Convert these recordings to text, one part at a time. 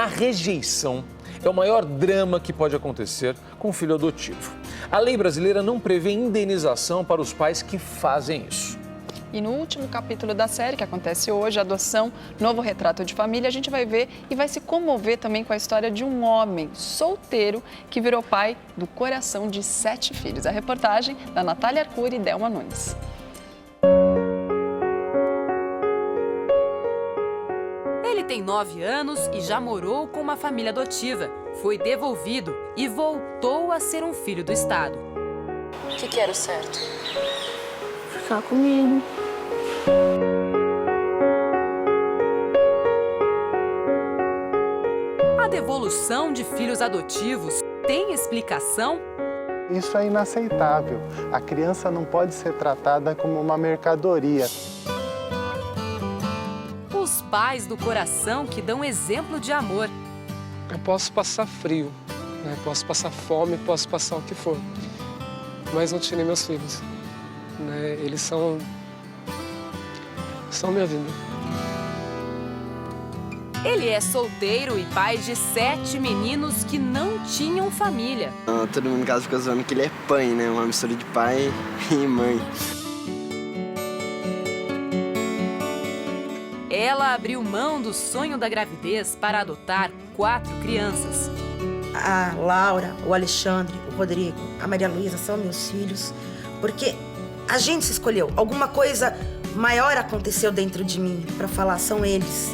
rejeição é o maior drama que pode acontecer com um filho adotivo. A lei brasileira não prevê indenização para os pais que fazem isso. E no último capítulo da série, que acontece hoje, Adoção, Novo Retrato de Família, a gente vai ver e vai se comover também com a história de um homem solteiro que virou pai do coração de 7 filhos. A reportagem da Natália Arcuri e Delma Nunes. Ele tem 9 anos e já morou com uma família adotiva. Foi devolvido e voltou a ser um filho do Estado. O que era o certo? Ficar comigo. A devolução de filhos adotivos tem explicação? Isso é inaceitável. A criança não pode ser tratada como uma mercadoria. Os pais do coração que dão exemplo de amor. Eu posso passar frio, né? Posso passar fome, posso passar o que for, mas não tirei meus filhos. Né? Eles são minha vida. Ele é solteiro e pai de 7 meninos que não tinham família. Todo mundo em casa fica zoando que ele é pai, né? Uma mistura de pai e mãe. Ela abriu mão do sonho da gravidez para adotar 4 crianças. A Laura, o Alexandre, o Rodrigo, a Maria Luísa são meus filhos, porque a gente se escolheu. Alguma coisa maior aconteceu dentro de mim para falar, são eles.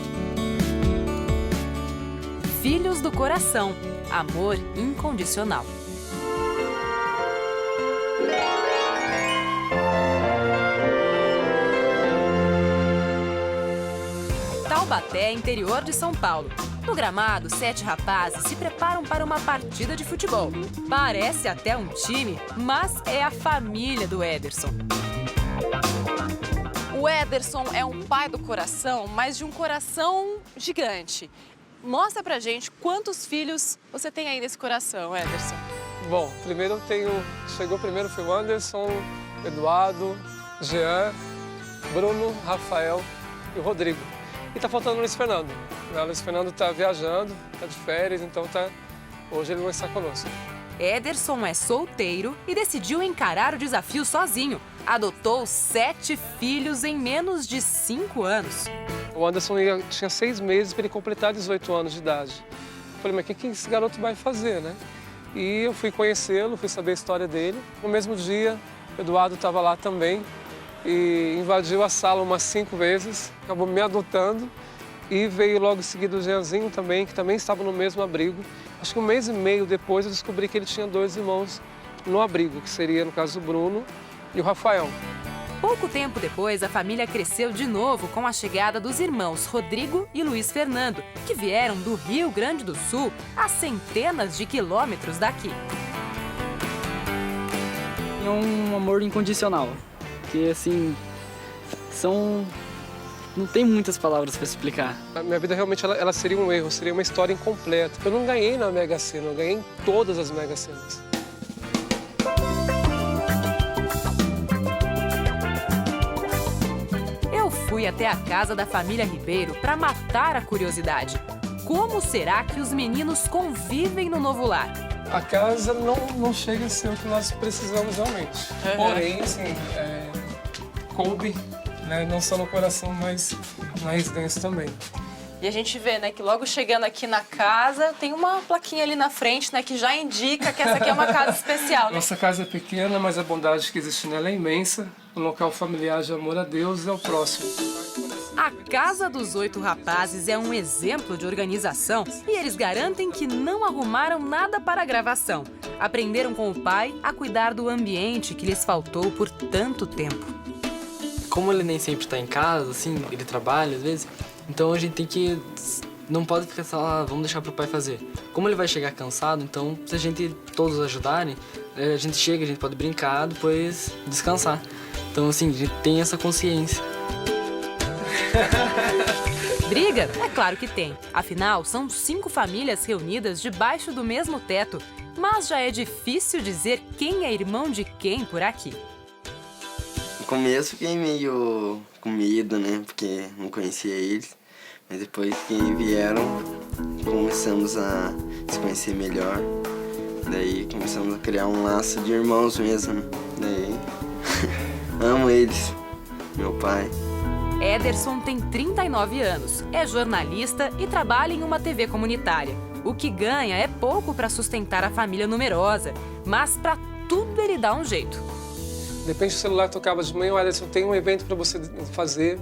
Filhos do coração, amor incondicional. Taubaté, interior de São Paulo. No gramado, 7 rapazes se preparam para uma partida de futebol. Parece até um time, mas é a família do Ederson. O Ederson é um pai do coração, mas de um coração gigante. Mostra pra gente quantos filhos você tem aí nesse coração, Ederson. Bom, primeiro chegou primeiro foi o Anderson, Eduardo, Jean, Bruno, Rafael e o Rodrigo. E tá faltando o Luiz Fernando. O Luiz Fernando tá viajando, tá de férias, então hoje ele não está conosco. Ederson é solteiro e decidiu encarar o desafio sozinho. Adotou 7 filhos em menos de 5 anos. O Anderson tinha 6 meses para ele completar 18 anos de idade. Eu falei, mas o que esse garoto vai fazer, né? E eu fui conhecê-lo, fui saber a história dele. No mesmo dia, o Eduardo estava lá também e invadiu a sala umas 5 vezes, acabou me adotando. E veio logo em seguida o Jeanzinho também, que também estava no mesmo abrigo. Acho que 1 mês e meio depois eu descobri que ele tinha 2 irmãos no abrigo, que seria, no caso, o Bruno e o Rafael. Pouco tempo depois, a família cresceu de novo com a chegada dos irmãos Rodrigo e Luiz Fernando, que vieram do Rio Grande do Sul, a centenas de quilômetros daqui. É um amor incondicional, que assim, não tem muitas palavras para explicar. A minha vida realmente ela seria um erro, seria uma história incompleta. Eu não ganhei na Mega Sena, eu ganhei em todas as Mega Senas. Eu fui até a casa da família Ribeiro para matar a curiosidade. Como será que os meninos convivem no novo lar? A casa não chega a ser o que nós precisamos realmente. Porém, assim, coube, né, não só no coração, mas na residência também. E a gente vê, né, que logo chegando aqui na casa, tem uma plaquinha ali na frente, né, que já indica que essa aqui é uma casa especial, né? Nossa casa é pequena, mas a bondade que existe nela é imensa. Um local familiar de amor a Deus e ao próximo. A Casa dos 8 Rapazes é um exemplo de organização e eles garantem que não arrumaram nada para a gravação. Aprenderam com o pai a cuidar do ambiente que lhes faltou por tanto tempo. Como ele nem sempre está em casa, assim, ele trabalha às vezes, então a gente tem que... Não pode ficar só, vamos deixar pro pai fazer. Como ele vai chegar cansado, então se a gente todos ajudarem, a gente chega, a gente pode brincar, depois descansar. Então assim, a gente tem essa consciência. Briga? É claro que tem. Afinal, são 5 famílias reunidas debaixo do mesmo teto. Mas já é difícil dizer quem é irmão de quem por aqui. No começo fiquei meio com medo, né? Porque não conhecia eles. Aí depois que vieram, começamos a se conhecer melhor. Daí começamos a criar um laço de irmãos mesmo. Daí amo eles, meu pai. Ederson tem 39 anos, é jornalista e trabalha em uma TV comunitária. O que ganha é pouco para sustentar a família numerosa, mas para tudo ele dá um jeito. De repente o celular tocava de manhã, Ederson, tem um evento para você fazer,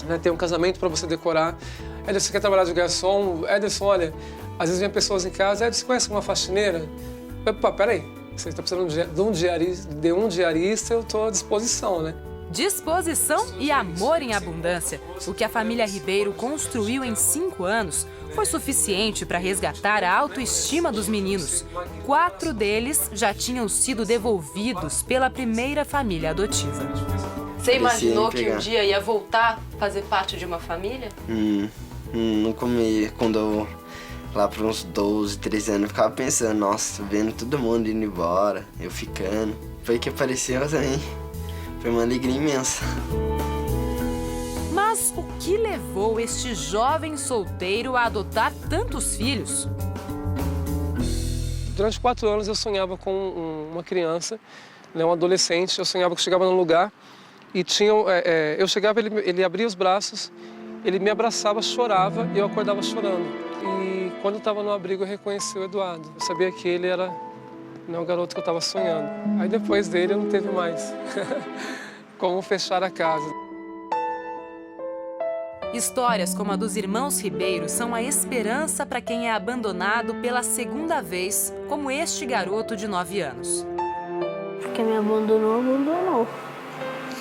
né? Tem um casamento para você decorar. Ederson, você quer trabalhar de garçom? Ederson, olha, às vezes vem pessoas em casa, Ederson, você conhece uma faxineira? Opa, peraí, você está precisando de um diarista, eu estou à disposição, né? Disposição e amor em abundância. O que a família Ribeiro construiu em 5 anos foi suficiente para resgatar a autoestima dos meninos. 4 deles já tinham sido devolvidos pela primeira família adotiva. Você imaginou que um dia ia voltar a fazer parte de uma família? No começo, quando eu, lá para uns 12, 13 anos, eu ficava pensando, nossa, vendo todo mundo indo embora, eu ficando. Foi que apareceu também. Foi uma alegria imensa. Mas o que levou este jovem solteiro a adotar tantos filhos? Durante 4 anos eu sonhava com uma criança, né, um adolescente. Eu sonhava que eu chegava num lugar e eu chegava, ele abria os braços, ele me abraçava, chorava e eu acordava chorando. E quando eu estava no abrigo eu reconheci o Eduardo. Eu sabia que ele era o garoto que eu estava sonhando. Aí depois dele eu não teve mais como fechar a casa. Histórias como a dos irmãos Ribeiro são a esperança para quem é abandonado pela segunda vez, como este garoto de 9 anos. Quem me abandonou.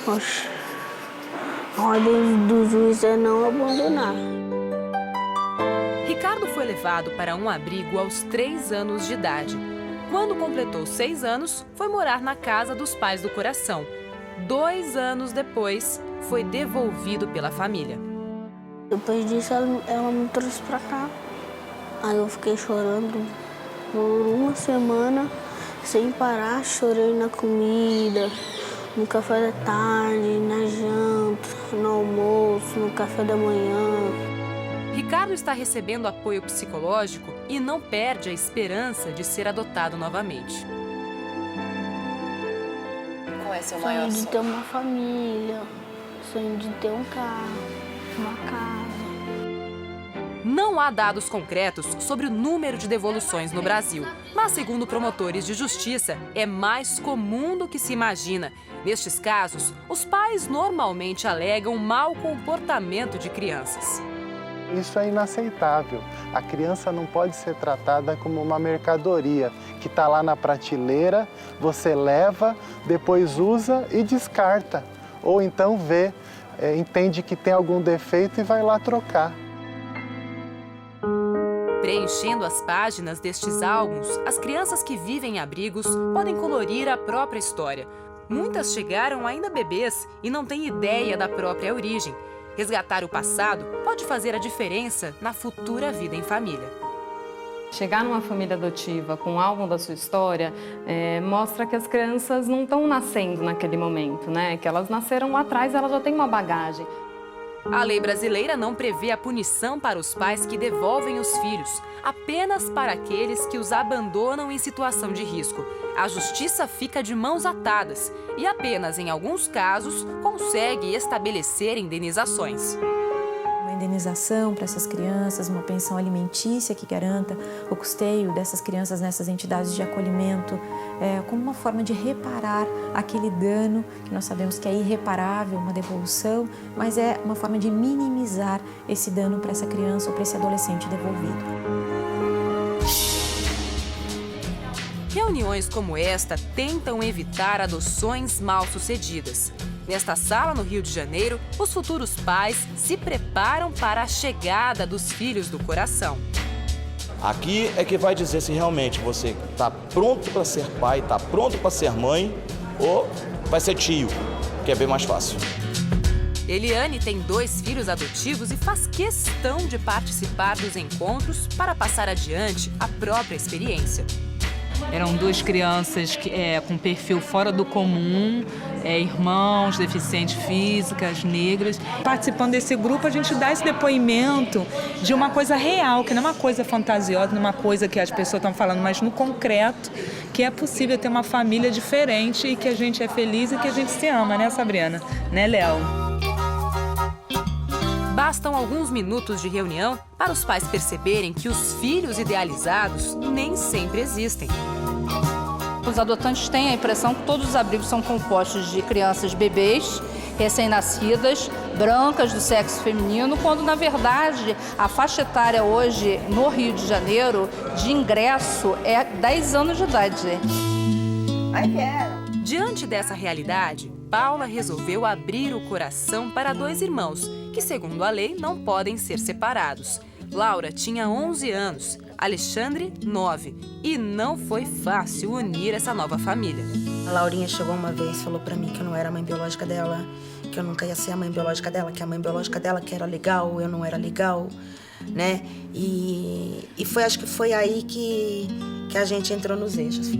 Poxa, a ordem do juiz é não abandonar. Ricardo foi levado para um abrigo aos 3 anos de idade. Quando completou 6 anos, foi morar na casa dos pais do coração. 2 anos depois, foi devolvido pela família. Depois disso, ela me trouxe pra cá. Aí eu fiquei chorando por uma semana, sem parar. Chorei na comida, no café da tarde, na janta, no almoço, no café da manhã. Ricardo está recebendo apoio psicológico e não perde a esperança de ser adotado novamente. Qual é seu maior sonho? Sonho de ter uma família, sonho de ter um carro, uma casa. Não há dados concretos sobre o número de devoluções no Brasil, mas segundo promotores de justiça, é mais comum do que se imagina. Nestes casos, os pais normalmente alegam mau comportamento de crianças. Isso é inaceitável. A criança não pode ser tratada como uma mercadoria que está lá na prateleira, você leva, depois usa e descarta. Ou então entende que tem algum defeito e vai lá trocar. Preenchendo as páginas destes álbuns, as crianças que vivem em abrigos podem colorir a própria história. Muitas chegaram ainda bebês e não têm ideia da própria origem. Resgatar o passado pode fazer a diferença na futura vida em família. Chegar numa família adotiva com um álbum da sua história mostra que as crianças não estão nascendo naquele momento, né? Que elas nasceram lá atrás, elas já têm uma bagagem. A lei brasileira não prevê a punição para os pais que devolvem os filhos, apenas para aqueles que os abandonam em situação de risco. A justiça fica de mãos atadas e apenas em alguns casos consegue estabelecer indenizações. Uma indenização para essas crianças, uma pensão alimentícia que garanta o custeio dessas crianças nessas entidades de acolhimento, como uma forma de reparar aquele dano que nós sabemos que é irreparável, uma devolução, mas é uma forma de minimizar esse dano para essa criança ou para esse adolescente devolvido. Reuniões como esta tentam evitar adoções mal-sucedidas. Nesta sala, no Rio de Janeiro, os futuros pais se preparam para a chegada dos filhos do coração. Aqui é que vai dizer se realmente você está pronto para ser pai, está pronto para ser mãe ou vai ser tio, que é bem mais fácil. Eliane tem 2 filhos adotivos e faz questão de participar dos encontros para passar adiante a própria experiência. Eram 2 crianças com perfil fora do comum, irmãos, deficientes físicas, negras. Participando desse grupo, a gente dá esse depoimento de uma coisa real, que não é uma coisa fantasiosa, não é uma coisa que as pessoas estão falando, mas no concreto, que é possível ter uma família diferente e que a gente é feliz e que a gente se ama, né, Sabrina? Né, Léo? Bastam alguns minutos de reunião para os pais perceberem que os filhos idealizados nem sempre existem. Os adotantes têm a impressão que todos os abrigos são compostos de crianças bebês, recém-nascidas, brancas do sexo feminino, quando, na verdade, a faixa etária hoje, no Rio de Janeiro, de ingresso é 10 anos de idade. Diante dessa realidade, Paula resolveu abrir o coração para 2 irmãos, que, segundo a lei, não podem ser separados. Laura tinha 11 anos, Alexandre, 9, e não foi fácil unir essa nova família. A Laurinha chegou uma vez e falou pra mim que eu não era a mãe biológica dela, que eu nunca ia ser a mãe biológica dela, que a mãe biológica dela que era legal, eu não era legal, né? E acho que foi aí que a gente entrou nos eixos.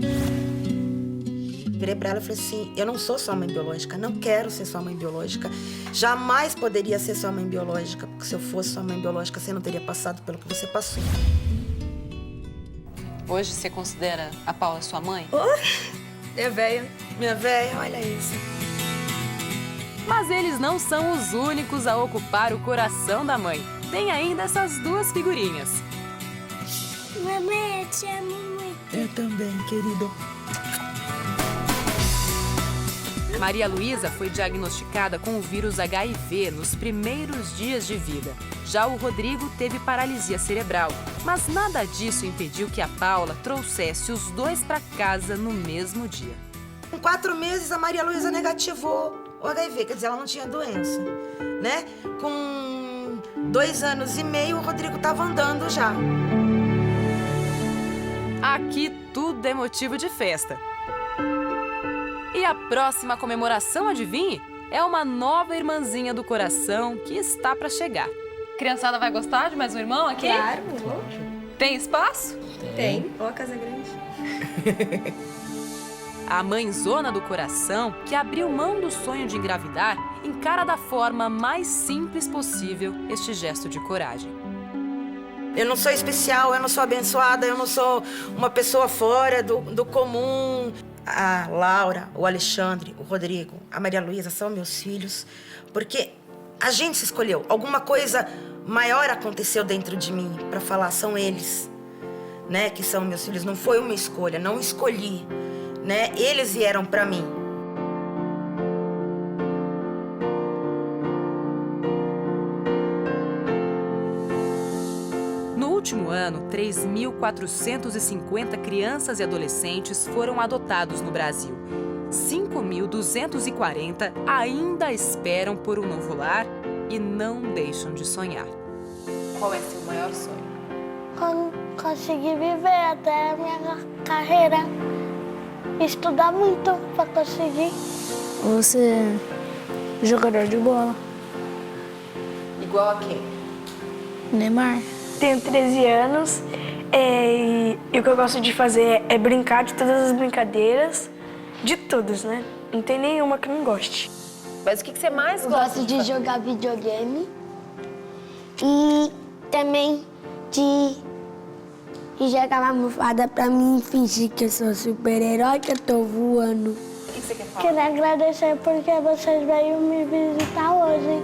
Virei pra ela e falei assim, eu não sou sua mãe biológica, não quero ser sua mãe biológica, jamais poderia ser sua mãe biológica, porque se eu fosse sua mãe biológica, você não teria passado pelo que você passou. Hoje você considera a Paula sua mãe? É velha, minha velha, olha isso. Mas eles não são os únicos a ocupar o coração da mãe. Tem ainda essas 2 figurinhas. Mamãe, eu te amo muito. Eu também, querido. Maria Luísa foi diagnosticada com o vírus HIV nos primeiros dias de vida. Já o Rodrigo teve paralisia cerebral, mas nada disso impediu que a Paula trouxesse os 2 para casa no mesmo dia. Com 4 meses, a Maria Luísa negativou o HIV, quer dizer, ela não tinha doença, né? Com 2 anos e meio, o Rodrigo estava andando já. Aqui tudo é motivo de festa. E a próxima comemoração, adivinhe? É uma nova irmãzinha do coração que está para chegar. Criançada vai gostar de mais um irmão aqui? Claro. Tem espaço? Tem. Ó, a casa grande. A mãezona do coração, que abriu mão do sonho de engravidar, encara da forma mais simples possível este gesto de coragem. Eu não sou especial, eu não sou abençoada, eu não sou uma pessoa fora do comum. A Laura, o Alexandre, o Rodrigo, a Maria Luísa são meus filhos, porque a gente se escolheu. Alguma coisa maior aconteceu dentro de mim para falar, são eles, né, que são meus filhos. Não foi uma escolha, não escolhi, né? Eles vieram para mim. No último ano, 3.450 crianças e adolescentes foram adotados no Brasil. 5.240 ainda esperam por um novo lar e não deixam de sonhar. Qual é seu maior sonho? Quando conseguir viver até a minha carreira, estudar muito para conseguir. Vou ser jogador de bola. Igual a quem? Neymar. Tenho 13 anos e o que eu gosto de fazer é brincar de todas as brincadeiras, de todas, né? Não tem nenhuma que eu não goste. Mas o que você mais gosta? Gosto de jogar videogame e também de jogar uma almofada pra mim fingir que eu sou super-herói, que eu tô voando. O que você quer falar? Quero agradecer porque vocês veio me visitar hoje.